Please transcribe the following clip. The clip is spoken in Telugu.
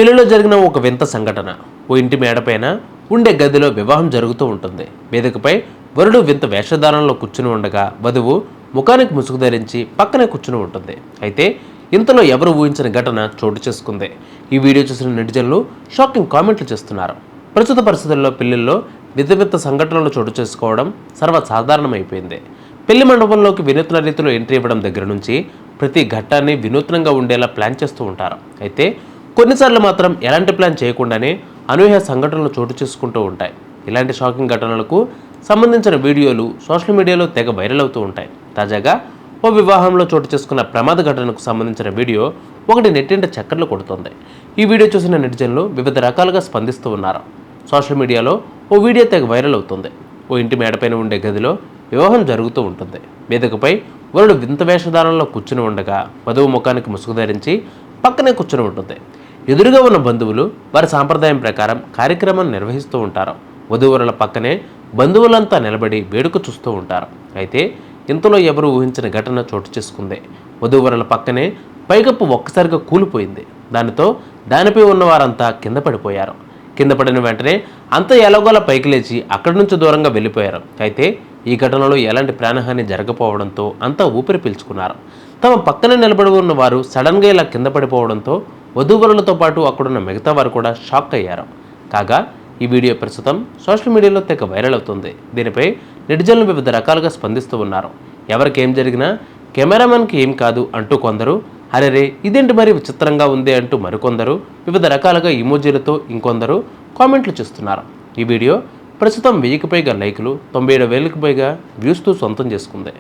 పెళ్లిలో జరిగిన ఒక వింత సంఘటన. ఓ ఇంటి మేడపైన ఉండే గదిలో వివాహం జరుగుతూ ఉంటుంది. వేదికపై వరుడు వింత వేషధారణలో కూర్చుని ఉండగా వధువు ముఖానికి ముసుగు ధరించి పక్కనే కూర్చుని ఉంటుంది. అయితే ఇంతలో ఎవరు ఊహించిన ఘటన చోటు చేసుకుంది. ఈ వీడియో చూసిన నెటిజన్లు షాకింగ్ కామెంట్లు చేస్తున్నారు. ప్రస్తుత పరిస్థితుల్లో పెళ్లిల్లో వింత సంఘటనలు చోటు చేసుకోవడం సర్వసాధారణమైపోయింది. పెళ్లి మండపంలోకి వినూత్న రీతిలో ఎంట్రీ ఇవ్వడం దగ్గర నుంచి ప్రతి ఘట్టాన్ని వినూత్నంగా ఉండేలా ప్లాన్ చేస్తూ ఉంటారు. అయితే కొన్నిసార్లు మాత్రం ఎలాంటి ప్లాన్ చేయకుండానే అనూహ్య సంఘటనలు చోటు చేసుకుంటూ ఉంటాయి. ఇలాంటి షాకింగ్ ఘటనలకు సంబంధించిన వీడియోలు సోషల్ మీడియాలో తెగ వైరల్ అవుతూ ఉంటాయి. తాజాగా ఓ వివాహంలో చోటు చేసుకున్న ప్రమాద ఘటనకు సంబంధించిన వీడియో ఒకటి నెట్టింట చక్కర్లు కొడుతుంది. ఈ వీడియో చూసిన నెటిజన్లు వివిధ రకాలుగా స్పందిస్తూ ఉన్నారు. సోషల్ మీడియాలో ఓ వీడియో తెగ వైరల్ అవుతుంది. ఓ ఇంటి మేడపైన ఉండే గదిలో వివాహం జరుగుతూ ఉంటుంది. వేదికపై వరుడు వింత వేషధారణలో కూర్చుని ఉండగా వధువు ముఖానికి ముసుగు ధరించి పక్కనే కూర్చుని ఉంటుంది. ఎదురుగా ఉన్న బంధువులు వారి సాంప్రదాయం ప్రకారం కార్యక్రమాన్ని నిర్వహిస్తూ ఉంటారు. వధువరుల పక్కనే బంధువులంతా నిలబడి వేడుక చూస్తూ ఉంటారు. అయితే ఇంతలో ఎవరు ఊహించిన ఘటన చోటు చేసుకుంది. వధువరుల పక్కనే పైకప్పు ఒక్కసారిగా కూలిపోయింది. దానిపై ఉన్న వారంతా కింద పడిపోయారు. కింద పడిన వెంటనే అంతా ఎలాగోలా పైకి లేచి అక్కడి నుంచి దూరంగా వెళ్ళిపోయారు. అయితే ఈ ఘటనలో ఎలాంటి ప్రాణహాని జరగకపోవడంతో అంతా ఊపిరి పీల్చుకున్నారు. తమ పక్కన నిలబడి ఉన్న వారు సడన్గా ఇలా కింద పడిపోవడంతో వధూవరులతో పాటు అక్కడున్న మిగతా వారు కూడా షాక్ అయ్యారు. కాగా ఈ వీడియో ప్రస్తుతం సోషల్ మీడియాలో తెగ వైరల్ అవుతుంది. దీనిపై నెటిజన్లు వివిధ రకాలుగా స్పందిస్తూ ఉన్నారు. ఎవరికి ఏం జరిగినా కెమెరామెన్కి ఏం కాదు అంటూ కొందరు, అరెరే ఇదేంటి మరి విచిత్రంగా ఉంది అంటూ మరికొందరు వివిధ రకాలుగా ఇమోజీలతో ఇంకొందరు కామెంట్లు చేస్తున్నారు. ఈ వీడియో ప్రస్తుతం 1000కి పైగా లైకులు, 97,000కి పైగా వ్యూస్తో సొంతం చేసుకుంది.